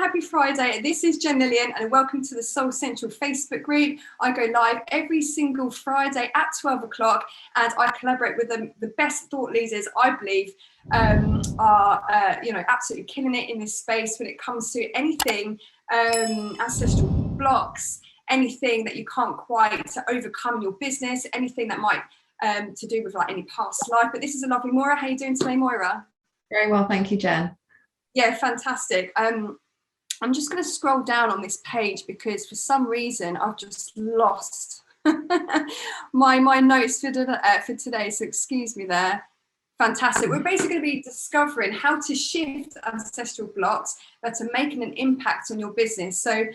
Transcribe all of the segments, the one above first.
happy Friday. This is Jen Lillian and welcome to the Soul Central Facebook group. I go live every single Friday at 12 o'clock and I collaborate with the best thought leaders I believe are absolutely killing it in this space when it comes to anything ancestral blocks, anything that you can't quite overcome in your business, anything that might to do with like any past life. But this is a lovely Moira. How are you doing today, Moira? Very well, thank you, Jen. Yeah, fantastic. I'm just going to scroll down on this page because for some reason I've just lost my notes for today, so excuse me there. Fantastic. We're basically going to be discovering how to shift ancestral blocks that are making an impact on your business. So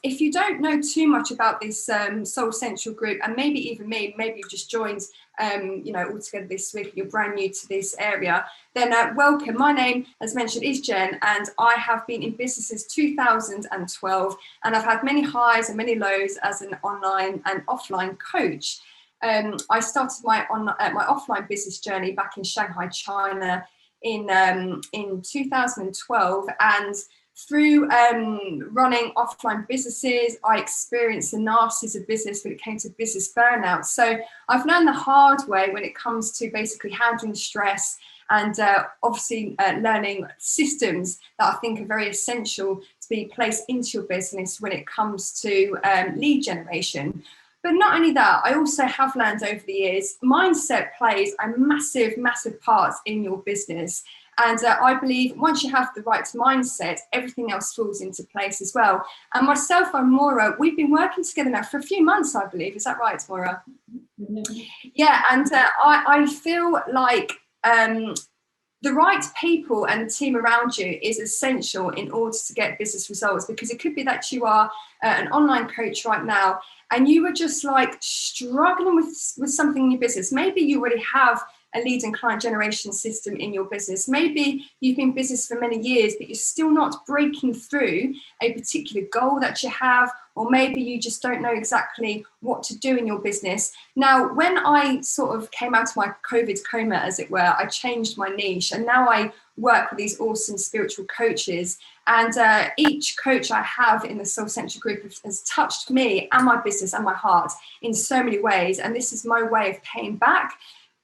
if you don't know too much about this Soul Central group, and maybe even me, maybe you've just joined all together this week and you're brand new to this area, then welcome. My name, as mentioned, is Jen, and I have been in business since 2012, and I've had many highs and many lows as an online and offline coach. I started my offline business journey back in Shanghai, China in 2012, and through running offline businesses, I experienced the nasties of business when it came to business burnout. So I've learned the hard way when it comes to basically handling stress and obviously learning systems that I think are very essential to be placed into your business when it comes to lead generation. But not only that, I also have learned over the years, mindset plays a massive, massive part in your business. And I believe once you have the right mindset, everything else falls into place as well. And myself and Moira, we've been working together now for a few months, I believe. Is that right, Moira? Yeah, and I feel like the right people and team around you is essential in order to get business results, because it could be that you are an online coach right now and you were just like struggling with something in your business. Maybe you already have a lead and client generation system in your business. Maybe you've been in business for many years, but you're still not breaking through a particular goal that you have, or maybe you just don't know exactly what to do in your business. Now, when I sort of came out of my COVID coma, as it were, I changed my niche, and now I work with these awesome spiritual coaches. And each coach I have in the Soul Central group has touched me and my business and my heart in so many ways. And this is my way of paying back,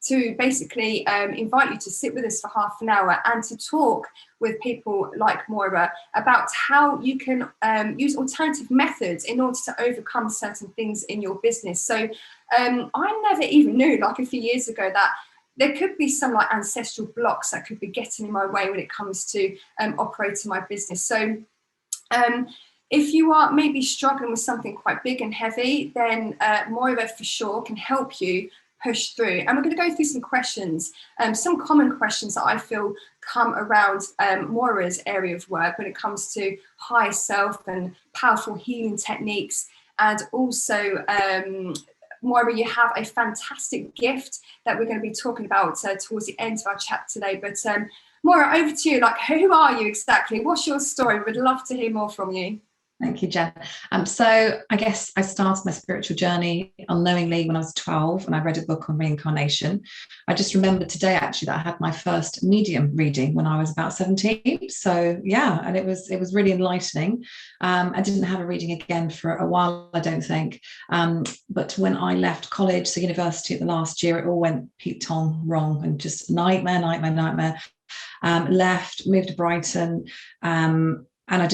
to basically invite you to sit with us for half an hour and to talk with people like Moira about how you can use alternative methods in order to overcome certain things in your business. So I never even knew, like a few years ago, that there could be some like ancestral blocks that could be getting in my way when it comes to operating my business. So if you are maybe struggling with something quite big and heavy, then Moira for sure can help you push through. And we're going to go through some questions, some common questions that I feel come around Moira's area of work when it comes to high self and powerful healing techniques. And also, Moira, you have a fantastic gift that we're going to be talking about towards the end of our chat today. But Moira, over to you. Like, who are you exactly? What's your story? We'd love to hear more from you. Thank you, Jen. So I guess I started my spiritual journey unknowingly when I was 12, and I read a book on reincarnation. I just remembered today actually that I had my first medium reading when I was about 17. So yeah, and it was really enlightening. I didn't have a reading again for a while, I don't think. But when I left college, so university at the last year, it all went peak-tong wrong and just nightmare. Left, moved to Brighton. And I'd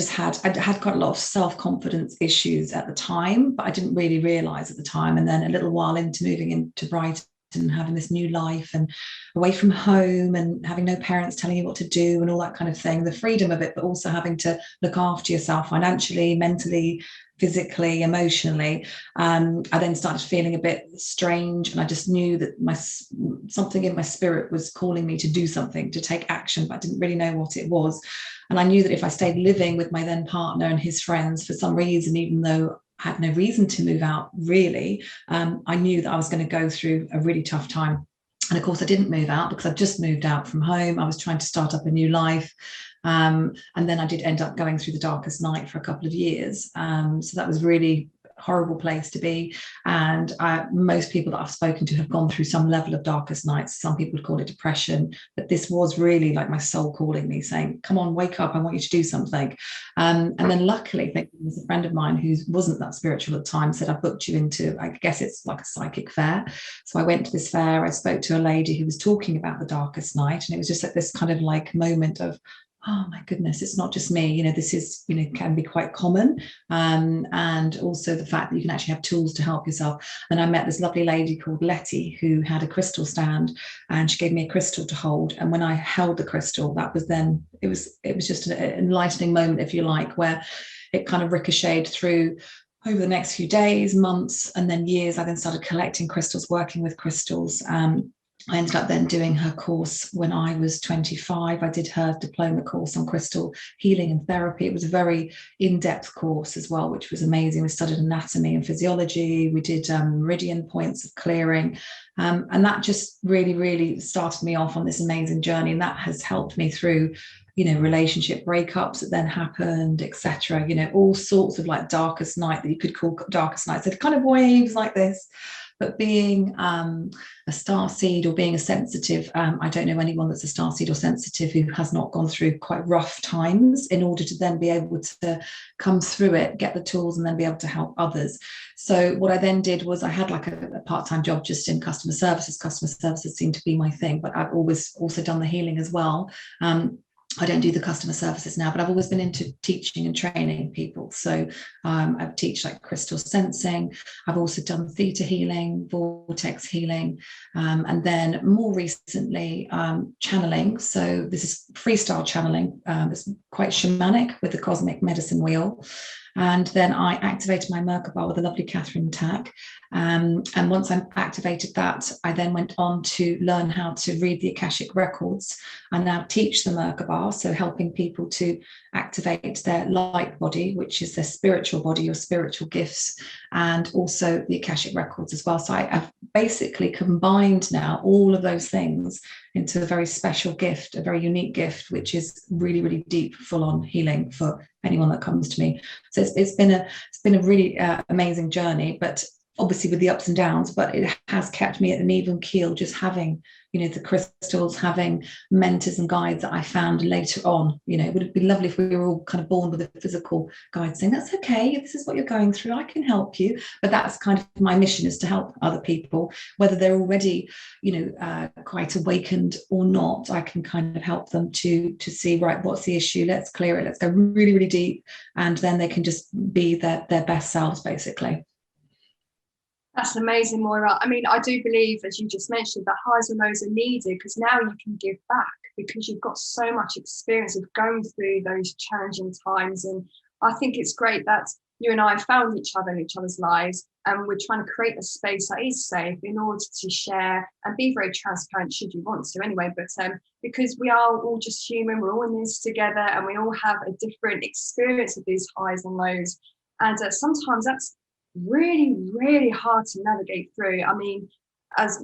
had quite a lot of self-confidence issues at the time, but I didn't really realise at the time. And then a little while into moving into Brighton and having this new life and away from home and having no parents telling you what to do and all that kind of thing, the freedom of it, but also having to look after yourself financially, mentally, physically, emotionally. I then started feeling a bit strange, and I just knew that something in my spirit was calling me to do something, to take action, but I didn't really know what it was. And I knew that if I stayed living with my then partner and his friends for some reason, even though I had no reason to move out really, I knew that I was going to go through a really tough time. And of course I didn't move out because I'd just moved out from home. I was trying to start up a new life. And then I did end up going through the darkest night for a couple of years. So that was really horrible place to be. And most people that I've spoken to have gone through some level of darkest nights. Some people would call it depression, but this was really like my soul calling me, saying, come on, wake up, I want you to do something. And then luckily, there was a friend of mine who wasn't that spiritual at the time, said, I booked you into, I guess it's like a psychic fair. So I went to this fair, I spoke to a lady who was talking about the darkest night, and it was just like this kind of like moment of, oh my goodness, it's not just me, you know, this is, you know, can be quite common. And also the fact that you can actually have tools to help yourself. And I met this lovely lady called Letty who had a crystal stand, and she gave me a crystal to hold. And when I held the crystal, that was then, it was just an enlightening moment, if you like, where it kind of ricocheted through over the next few days, months, and then years. I then started collecting crystals, working with crystals. I ended up then doing her course when I was 25. I did her diploma course on crystal healing and therapy. It was a very in-depth course as well, which was amazing. We studied anatomy and physiology. We did meridian points of clearing. And that just really, really started me off on this amazing journey. And that has helped me through, you know, relationship breakups that then happened, etc. You know, all sorts of like darkest night that you could call darkest nights. It kind of waves like this. But being a starseed or being a sensitive, I don't know anyone that's a starseed or sensitive who has not gone through quite rough times in order to then be able to come through it, get the tools, and then be able to help others. So what I then did was I had like a part-time job just in customer services. Customer services seemed to be my thing, but I've always also done the healing as well. I don't do the customer services now, but I've always been into teaching and training people. So I teach like crystal sensing. I've also done theta healing, vortex healing, and then more recently channeling. So this is freestyle channeling. It's quite shamanic with the cosmic medicine wheel. And then I activated my Merkaba with a lovely 𝐀𝐓𝐓𝐄𝐍𝐓𝐈𝐎𝐍. And once I activated that, I then went on to learn how to read the Akashic records. I now teach the Merkaba, so helping people to activate their light body, which is their spiritual body, your spiritual gifts, and also the Akashic records as well. So I've basically combined now all of those things into a very special gift, a very unique gift, which is really, really deep, full-on healing for anyone that comes to me. So it's been a really amazing journey, but obviously with the ups and downs, but it has kept me at an even keel, just having, you know, the crystals, having mentors and guides that I found later on. You know, it would be lovely if we were all kind of born with a physical guide saying, that's okay, this is what you're going through, I can help you. But that's kind of my mission, is to help other people, whether they're already, you know, quite awakened or not. I can kind of help them to see, right, what's the issue, let's clear it, let's go really, really deep, and then they can just be their best selves, basically. That's amazing, Moira. I mean, I do believe, as you just mentioned, that highs and lows are needed, because now you can give back, because you've got so much experience of going through those challenging times. And I think it's great that you and I found each other in each other's lives, and we're trying to create a space that is safe in order to share and be very transparent, should you want to anyway. But because we are all just human, we're all in this together, and we all have a different experience of these highs and lows. And sometimes that's really, really hard to navigate through. I mean, as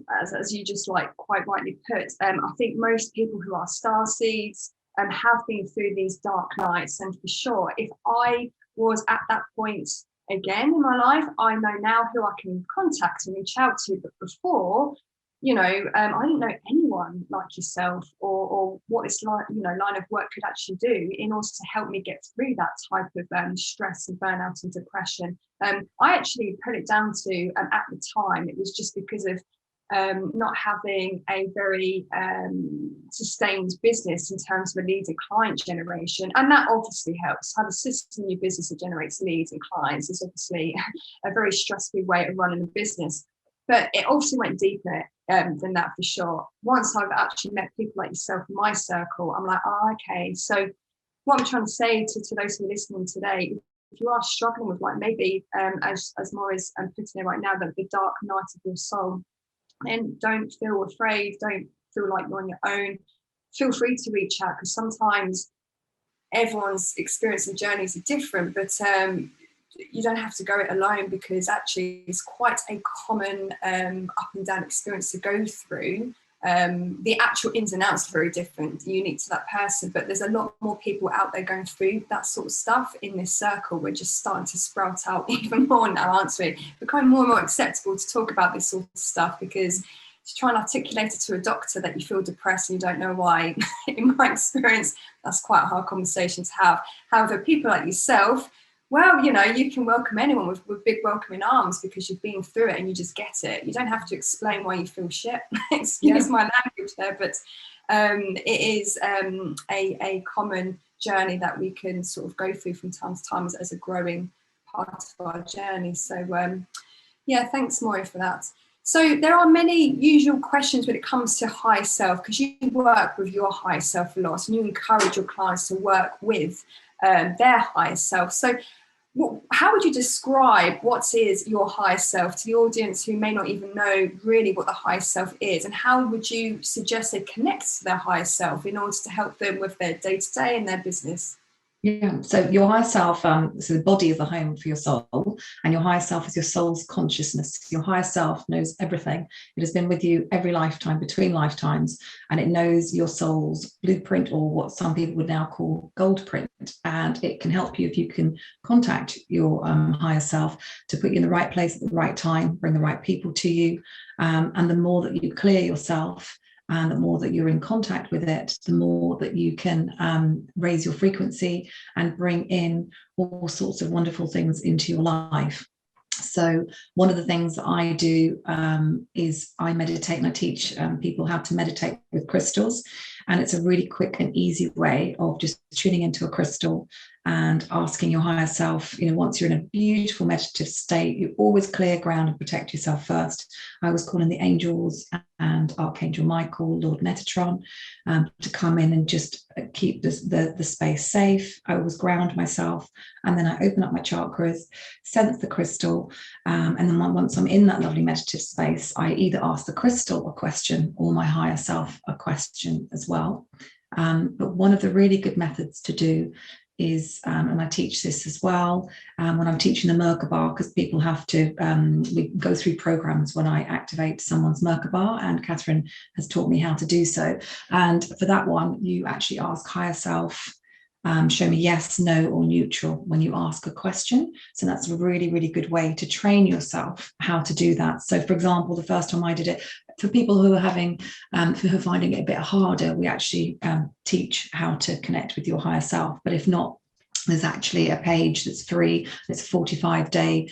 you just like quite rightly put, I think most people who are starseeds have been through these dark nights. And for sure, if I was at that point again in my life, I know now who I can contact and reach out to. But before, you know, I didn't know anyone like yourself, or what it's like, you know, line of work could actually do in order to help me get through that type of stress and burnout and depression. I actually put it down to, at the time, it was just because of not having a very sustained business in terms of a lead and client generation. And that obviously helps. Have a system in your business that generates leads and clients is obviously a very stressful way of running a business. But it also went deeper than that, for sure. Once I've actually met people like yourself in my circle, I'm like, oh, okay. So what I'm trying to say to those who are listening today, if you are struggling with, like, maybe as Moira's putting it right now, that the dark night of your soul, then don't feel afraid, don't feel like you're on your own. Feel free to reach out, because sometimes everyone's experience and journeys are different, but you don't have to go it alone, because actually it's quite a common up and down experience to go through. The actual ins and outs are very different, unique to that person, but there's a lot more people out there going through that sort of stuff in this circle. We're just starting to sprout out even more now, aren't we? Becoming more and more acceptable to talk about this sort of stuff, because to try and articulate it to a doctor that you feel depressed and you don't know why, in my experience, that's quite a hard conversation to have. However, people like yourself, well, you know, you can welcome anyone with big welcoming arms because you've been through it and you just get it. You don't have to explain why you feel shit. Excuse my language there, but it is a common journey that we can sort of go through from time to time as a growing part of our journey. So yeah, thanks, Moira, for that. So there are many usual questions when it comes to higher self, because you work with your higher self a lot and you encourage your clients to work with their higher self. So how would you describe what is your higher self to the audience who may not even know really what the higher self is? And how would you suggest they connect to their higher self in order to help them with their day-to-day and their business? Yeah, so your higher self, so the body is the home for your soul, and your higher self is your soul's consciousness. Your higher self knows everything. It has been with you every lifetime, between lifetimes, and it knows your soul's blueprint, or what some people would now call gold print. And it can help you if you can contact your higher self to put you in the right place at the right time, bring the right people to you. And the more that you clear yourself, and the more that you're in contact with it, the more that you can raise your frequency and bring in all sorts of wonderful things into your life. So one of the things that I do is I meditate, and I teach people how to meditate with crystals. And it's a really quick and easy way of just tuning into a crystal and asking your higher self, you know, once you're in a beautiful meditative state, you always clear ground and protect yourself first. I was calling the angels and Archangel Michael, Lord Metatron, to come in and just keep the space safe. I always ground myself, and then I open up my chakras, sense the crystal, and then once I'm in that lovely meditative space, I either ask the crystal a question or my higher self a question as well. But one of the really good methods to do is, and I teach this as well when I'm teaching the Merkaba, because people have to, we go through programs when I activate someone's Merkaba, and Catherine has taught me how to do so. And for that one, you actually ask higher self, show me yes, no, or neutral when you ask a question. So that's a really, really good way to train yourself how to do that. So for example, the first time I did it, for people who are having, who are finding it a bit harder, we actually teach how to connect with your higher self. But if not, there's actually a page that's free. It's a 45-day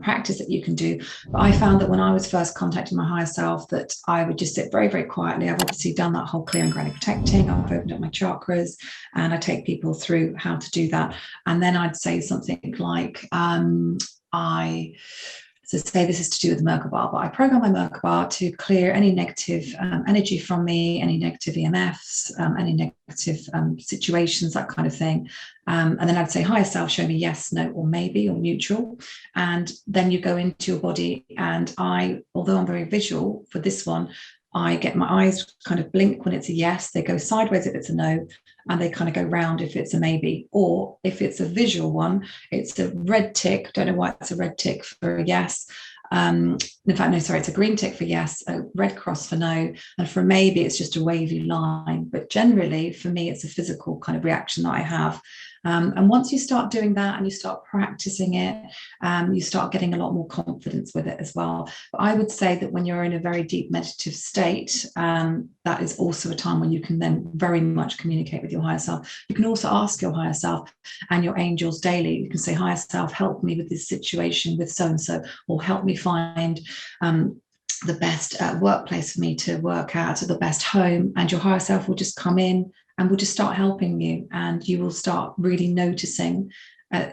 practice that you can do. But I found that when I was first contacting my higher self, that I would just sit very, very quietly. I've obviously done that whole clearing, grounding, protecting. I've opened up my chakras, and I take people through how to do that. And then I'd say something like, so say this is to do with the Merkaba, but I program my Merkaba to clear any negative energy from me, any negative EMFs, any negative situations, that kind of thing. And then I'd say, higher self, show me yes, no, or maybe, or neutral. And then you go into your body, and although I'm very visual for this one, I get my eyes kind of blink when it's a yes, they go sideways if it's a no, and they kind of go round if it's a maybe. Or if it's a visual one, it's a red tick. Don't know why it's a red tick for a yes. In fact, no, sorry, it's a green tick for yes, a red cross for no, and for a maybe, it's just a wavy line. But generally, for me, it's a physical kind of reaction that I have. And once you start doing that and you start practicing it, you start getting a lot more confidence with it as well. But I would say that when you're in a very deep meditative state, that is also a time when you can then very much communicate with your higher self. You can also ask your higher self and your angels daily. You can say, higher self, help me with this situation with so-and-so, or help me find the best workplace for me to work at, or the best home. And your higher self will just come in and will just start helping you, and you will start really noticing,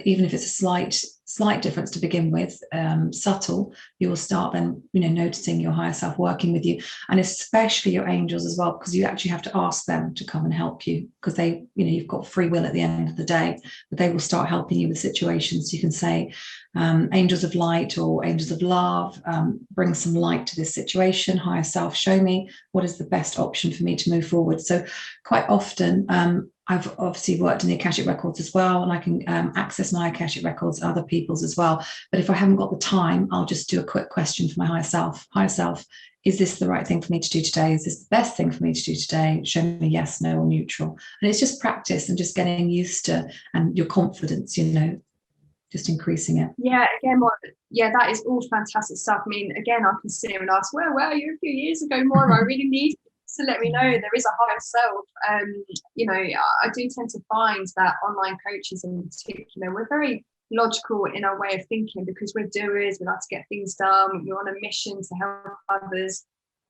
even if it's a slight difference to begin with, subtle, you will start then, noticing your higher self working with you, and especially your angels as well, because you actually have to ask them to come and help you, because they, you've got free will at the end of the day, but they will start helping you with situations. You can say, angels of light or angels of love, bring some light to this situation. Higher self, show me what is the best option for me to move forward. So quite often, I've obviously worked in the Akashic records as well, and I can access my Akashic records, other people's as well. But if I haven't got the time, I'll just do a quick question for my higher self. Higher self, is this the right thing for me to do today? Is this the best thing for me to do today? Show me yes, no, or neutral. And it's just practice and just getting used to, and your confidence, you know, just increasing it. Yeah, again, yeah, that is all fantastic stuff. I mean, again, I can sit here and ask, where were you a few years ago, Moira? I really need to let me know there is a higher self. You know, I do tend to find that online coaches in particular, we're very logical in our way of thinking because we're doers, we like to get things done, we're on a mission to help others.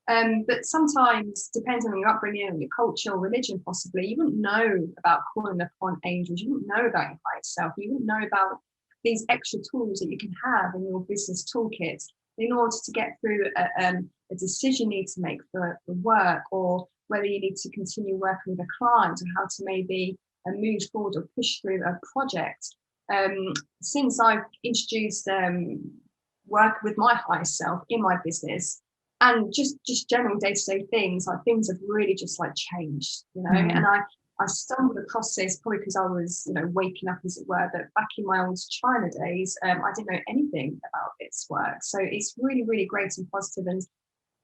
But sometimes, depending on your upbringing and your culture or religion, possibly, you wouldn't know about calling upon angels, you wouldn't know about your higher self, you wouldn't know about these extra tools that you can have in your business toolkit in order to get through a decision you need to make for work, or whether you need to continue working with a client, or how to maybe move forward or push through a project. Since I've introduced work with my higher self in my business, and just general day-to-day things, like things have really just like changed, you know. And I stumbled across this probably because I was, you know, waking up, as it were. But back in my old China days, I didn't know anything about its work. So it's really, really great and positive. And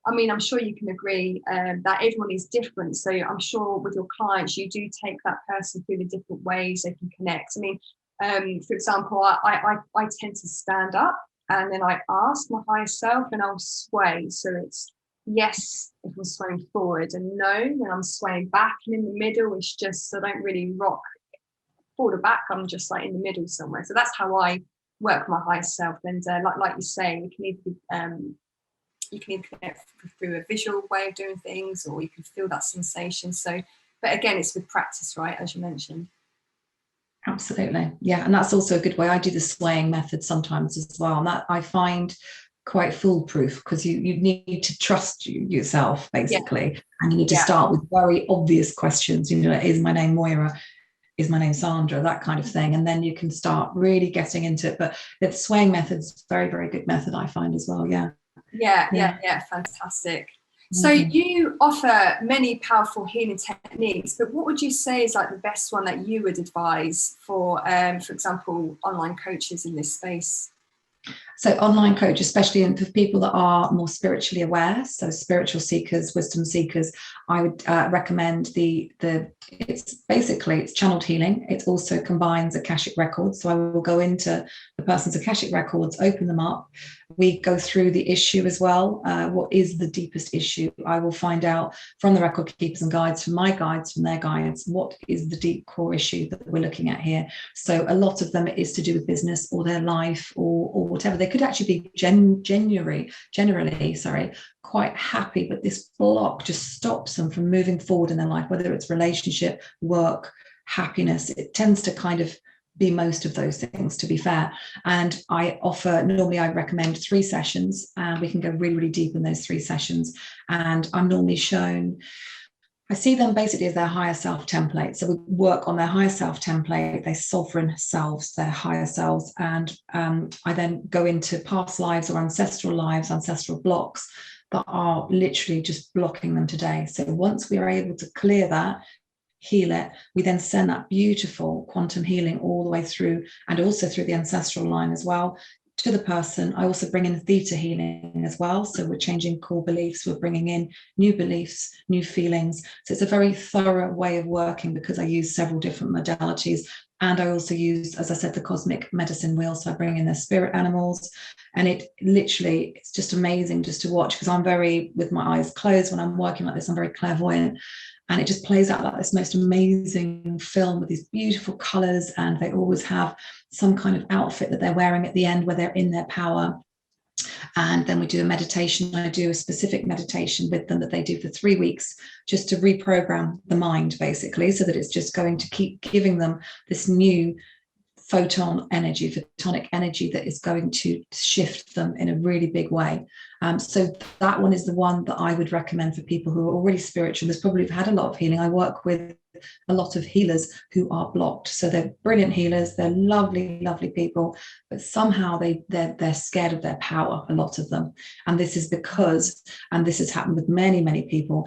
I mean, I'm sure you can agree that everyone is different. So I'm sure with your clients, you do take that person through the different ways they can connect. I mean, for example, I tend to stand up and then I ask my higher self and I'll sway. So it's yes if I'm swaying forward, and no when I'm swaying back, and in the middle it's just I don't really rock forward or back, I'm just like in the middle somewhere. So that's how I work my higher self. And like you say, you can either connect through a visual way of doing things, or you can feel that sensation. So, but again, it's with practice, right, as you mentioned. Absolutely, yeah. And that's also a good way. I do the swaying method sometimes as well, and that I find quite foolproof, because you need to trust yourself basically. Yeah. And you need to start with very obvious questions, you know, is my name Moira, is my name Sandra, that kind of thing, and then you can start really getting into it. But the swaying method's very, very good method, I find, as well. Yeah, fantastic. So you offer many powerful healing techniques, but what would you say is like the best one that you would advise for example, online coaches in this space? So online coach, especially for people that are more spiritually aware, so spiritual seekers, wisdom seekers, I would recommend it's channeled healing. It also combines Akashic records. So I will go into the person's Akashic records, open them up. We go through the issue as well. What is the deepest issue? I will find out from the record keepers and guides, from my guides, from their guides, what is the deep core issue that we're looking at here. So a lot of them is to do with business or their life or whatever. They could actually be generally quite happy, but this block just stops them from moving forward in their life, whether it's relationship, work, happiness. It tends to kind of be most of those things, to be fair. And normally I recommend 3 sessions, and we can go really, really deep in those 3 sessions. And I'm normally shown, I see them basically as their higher self template. So we work on their higher self template, their sovereign selves, their higher selves. And I then go into past lives or ancestral blocks that are literally just blocking them today. So once we are able to clear that, heal it, we then send that beautiful quantum healing all the way through, and also through the ancestral line as well, to the person. I also bring in theta healing as well. So we're changing core beliefs, we're bringing in new beliefs, new feelings. So it's a very thorough way of working, because I use several different modalities. And I also use, as I said, the cosmic medicine wheel. So I bring in the spirit animals, and it's just amazing just to watch, because I'm very, with my eyes closed when I'm working like this, I'm very clairvoyant. And it just plays out like this most amazing film with these beautiful colors. And they always have some kind of outfit that they're wearing at the end where they're in their power. And then we do a meditation. I do a specific meditation with them that they do for 3 weeks, just to reprogram the mind, basically, so that it's just going to keep giving them this new photonic energy that is going to shift them in a really big way. So that one is the one that I would recommend for people who are already spiritual. There's probably had a lot of healing. I work with a lot of healers who are blocked. So they're brilliant healers. They're lovely, lovely people, but somehow they're scared of their power, a lot of them. And this is because, and this has happened with many, many people,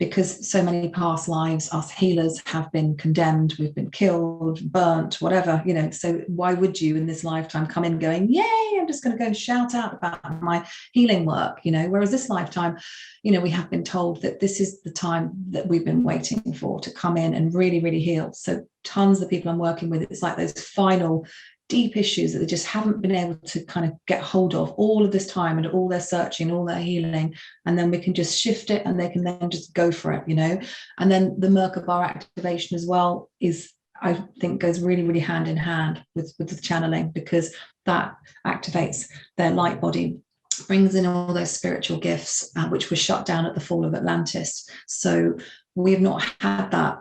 because so many past lives, us healers have been condemned, we've been killed, burnt, whatever, you know. So why would you in this lifetime come in going, yay, I'm just going to go and shout out about my healing work, you know? Whereas this lifetime, you know, we have been told that this is the time that we've been waiting for, to come in and really, really heal. So tons of the people I'm working with, it's like those final deep issues that they just haven't been able to kind of get hold of all of this time, and all their searching, all their healing, and then we can just shift it and they can then just go for it, you know. And then the Merkaba activation as well is, I think, goes really, really hand in hand with the channeling, because that activates their light body, brings in all those spiritual gifts, which were shut down at the fall of Atlantis. So we've not had that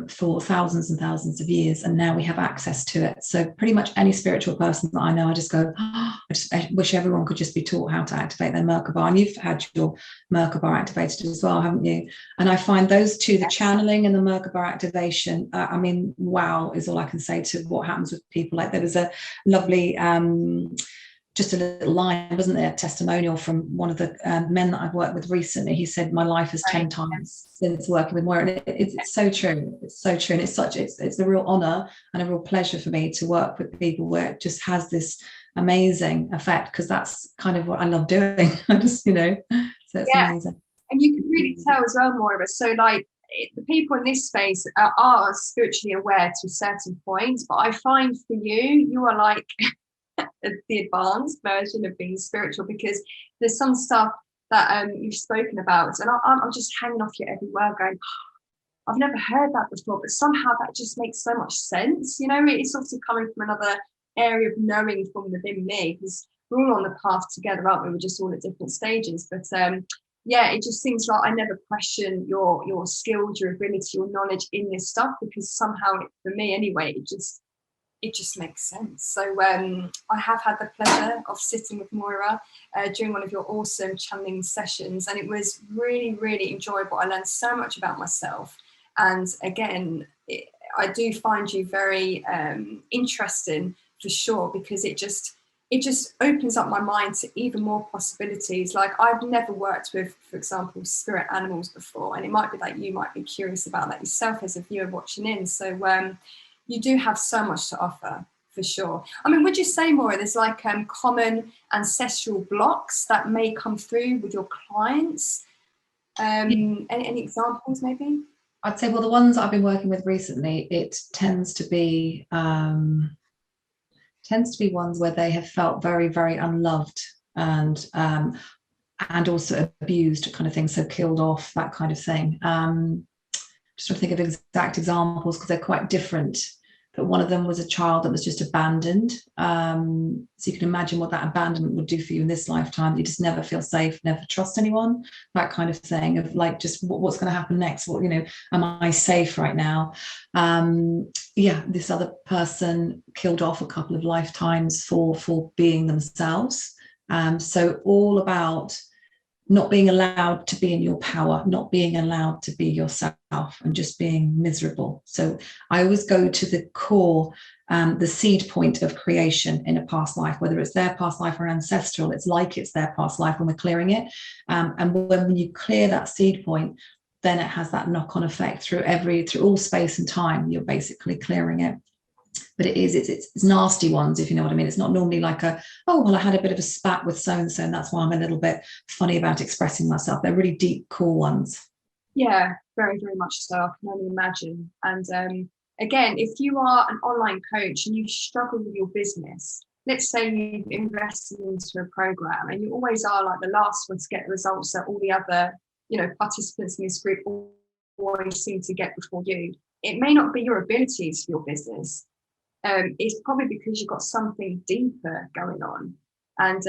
for thousands and thousands of years, and now we have access to it. So pretty much any spiritual person that I know, I just go, oh, I wish everyone could just be taught how to activate their Merkaba. And you've had your Merkaba activated as well, haven't you? And I find those two, the channeling and the Merkaba activation, I mean, wow, is all I can say to what happens with people. Like, there was a lovely just a little line, wasn't there, a testimonial from one of the men that I've worked with recently. He said, my life has 10 times since working with Moira. And it's so true. It's so true. And it's a real honor and a real pleasure for me to work with people where it just has this amazing effect, because that's kind of what I love doing. I just, you know, so it's amazing. And you can really tell as well, Moira. So like, the people in this space are spiritually aware to a certain point, but I find for you, you are like the advanced version of being spiritual, because there's some stuff that you've spoken about, and I'm just hanging off your every word going, oh, I've never heard that before, but somehow that just makes so much sense, you know. It's also coming from another area of knowing from within me, because we're all on the path together, aren't we? We're just all at different stages, but yeah, it just seems like I never question your skills, your ability, your knowledge in this stuff, because somehow, for me anyway, it just makes sense. So I have had the pleasure of sitting with Moira during one of your awesome channeling sessions, and it was really, really enjoyable. I learned so much about myself, and again, I do find you very interesting for sure, because it just opens up my mind to even more possibilities. Like, I've never worked with, for example, spirit animals before, and it might be that you might be curious about that yourself as a viewer watching in. So you do have so much to offer, for sure. I mean, would you say, Maura, there's like common ancestral blocks that may come through with your clients? Any examples, maybe? I'd say, well, the ones I've been working with recently, it tends to be ones where they have felt very, very unloved and also abused, kind of thing. So killed off, that kind of thing. Just trying to think of exact examples, because they're quite different. But one of them was a child that was just abandoned. So you can imagine what that abandonment would do for you in this lifetime. You just never feel safe, never trust anyone, that kind of thing, of like, just what's going to happen next? What, you know, am I safe right now? Yeah, this other person killed off a couple of lifetimes for being themselves. So all about not being allowed to be in your power, not being allowed to be yourself, and just being miserable. So I always go to the core, the seed point of creation in a past life, whether it's their past life or ancestral. It's like it's their past life when we're clearing it. And when you clear that seed point, then it has that knock-on effect through all space and time. You're basically clearing it. But it's nasty ones, if you know what I mean. It's not normally like I had a bit of a spat with so-and-so, and that's why I'm a little bit funny about expressing myself. They're really deep, cool ones. Yeah, very, very much so. I can only imagine. And again, if you are an online coach and you struggle with your business, let's say you've invested into a program and you always are like the last one to get the results that all the other, you know, participants in this group always seem to get before you. It may not be your abilities for your business. It's probably because you've got something deeper going on. And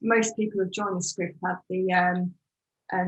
most people who've joined this group have the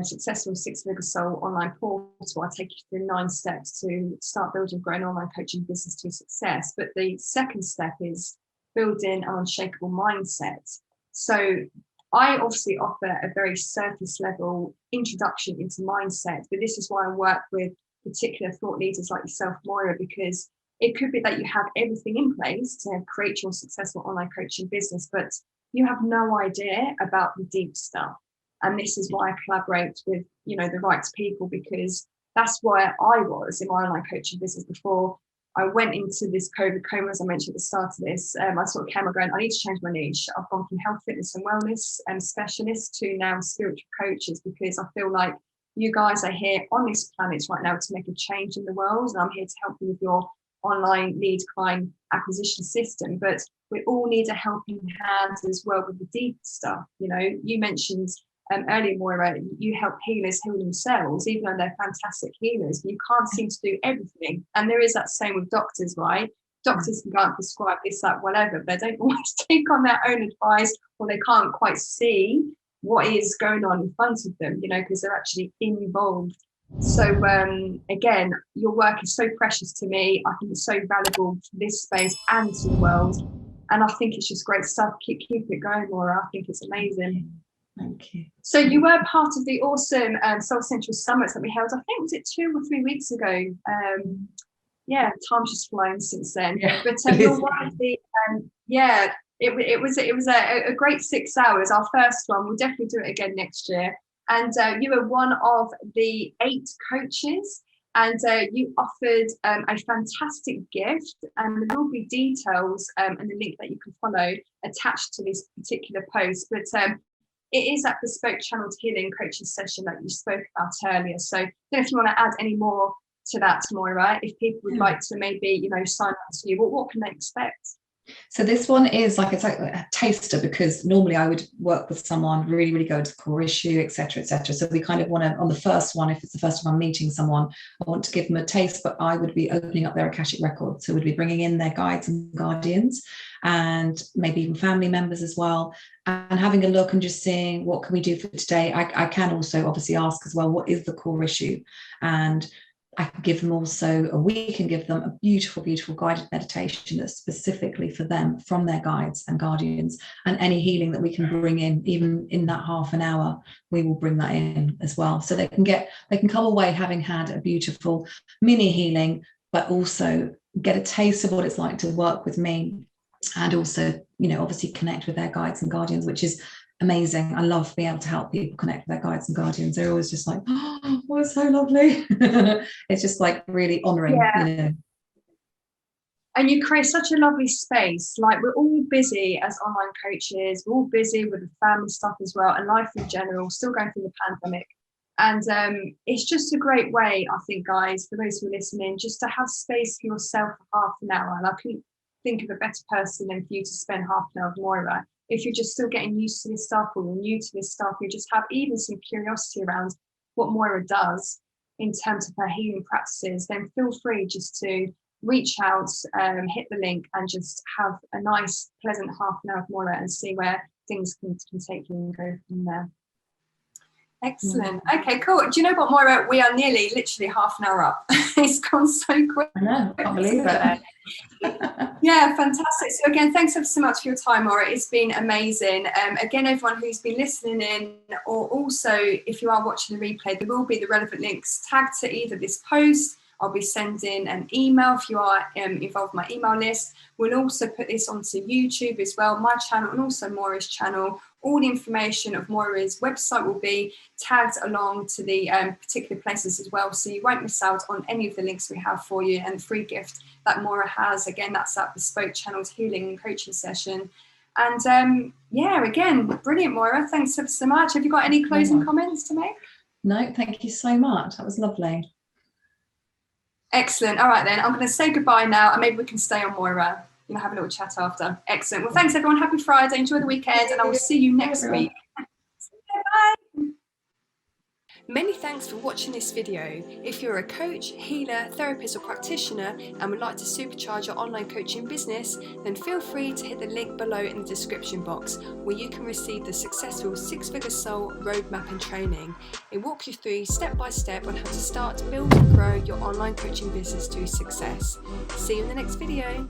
Successful Six-Figure Soul online portal. I take you through 9 steps to start building, growing online coaching business to success. But the second step is building an unshakable mindset. So I obviously offer a very surface level introduction into mindset, but this is why I work with particular thought leaders like yourself, Moira, because it could be that you have everything in place to create your successful online coaching business, but you have no idea about the deep stuff. And this is why I collaborate with, you know, the right people, because that's where I was in my online coaching business before I went into this COVID coma, as I mentioned at the start of this. I sort of came and going, I need to change my niche. I've gone from health, fitness and wellness specialist to now spiritual coaches, because I feel like you guys are here on this planet right now to make a change in the world. And I'm here to help you with your online lead client acquisition system. But we all need a helping hand as well with the deep stuff. You know, you mentioned earlier, Moira, you help healers heal themselves, even though they're fantastic healers. But you can't seem to do everything. And there is that same with doctors, right? Doctors can go and prescribe this, that, whatever, but they don't always take on their own advice, or they can't quite see what is going on in front of them, you know, because they're actually involved. So again, your work is so precious to me. I think it's so valuable to this space and to the world. And I think it's just great stuff. Keep it going, Moira. I think it's amazing. Thank you. So you were part of the awesome Soul Central Summits that we held. I think, was it 2 or 3 weeks ago? Yeah, time's just flown since then. Yeah, but you're one of the it was a great 6 hours. Our first one. We'll definitely do it again next year. And you were one of the 8 coaches, and you offered a fantastic gift. And there will be details and the link that you can follow attached to this particular post. But it is that Bespoke Channeled Healing coaching session that you spoke about earlier. So I don't know if you want to add any more to that, Moira, if people would like to maybe, you know, sign up to you, what can they expect? So this one is like, it's like a taster, because normally I would work with someone, really go into the core issue, etc. So we kind of want to, on the first one, if it's the first time I'm meeting someone, I want to give them a taste, but I would be opening up their Akashic record. So we'd be bringing in their guides and guardians, and maybe even family members as well, and having a look and just seeing what can we do for today. I can also obviously ask as well, what is the core issue? And I can give them also, we can give them a beautiful guided meditation that's specifically for them from their guides and guardians, and any healing that we can bring in, even in that half an hour, we will bring that in as well. So they can come away having had a beautiful mini healing, but also get a taste of what it's like to work with me, and also, you know, obviously connect with their guides and guardians, which is amazing. I love being able to help people connect with their guides and guardians. They're always just like, oh, it's so lovely. It's just like really honouring, you know. And you create such a lovely space. Like, we're all busy as online coaches. We're all busy with the family stuff as well, and life in general, still going through the pandemic. And it's just a great way, I think, guys, for those who are listening, just to have space for yourself for half an hour. And I couldn't think of a better person than for you to spend half an hour with Moira. If you're just still getting used to this stuff, or you're new to this stuff, you just have even some curiosity around what Moira does in terms of her healing practices, then feel free just to reach out, hit the link, and just have a nice, pleasant half an hour with Moira and see where things can take you and go from there. Excellent. Okay, cool. Do you know what, Moira? We are nearly literally half an hour up. It's gone so quick. I know, I can't believe it. Yeah, fantastic. So again, thanks ever so much for your time, Moira. It's been amazing. Again, everyone who's been listening in, or also if you are watching the replay, there will be the relevant links tagged to either this post. I'll be sending an email if you are involved in my email list. We'll also put this onto YouTube as well, my channel, and also Moira's channel. All the information of Moira's website will be tagged along to the particular places as well, so you won't miss out on any of the links we have for you, and the free gift that Moira has. Again, that's that Bespoke Channeled Healing and Coaching session. And yeah, again, brilliant, Moira. Thanks ever so much. Have you got any closing comments to make? No, thank you so much. That was lovely. Excellent. All right, then. I'm going to say goodbye now, and maybe we can stay on, Moira. We'll have a little chat after. Excellent. Well, thanks, everyone. Happy Friday. Enjoy the weekend, and I will see you next week. Bye. Many thanks for watching this video. If you're a coach, healer, therapist, or practitioner and would like to supercharge your online coaching business, then feel free to hit the link below in the description box, where you can receive the Successful Six-Figure Soul Roadmap and Training. It walks you through step by step on how to start, build, and grow your online coaching business to success. See you in the next video.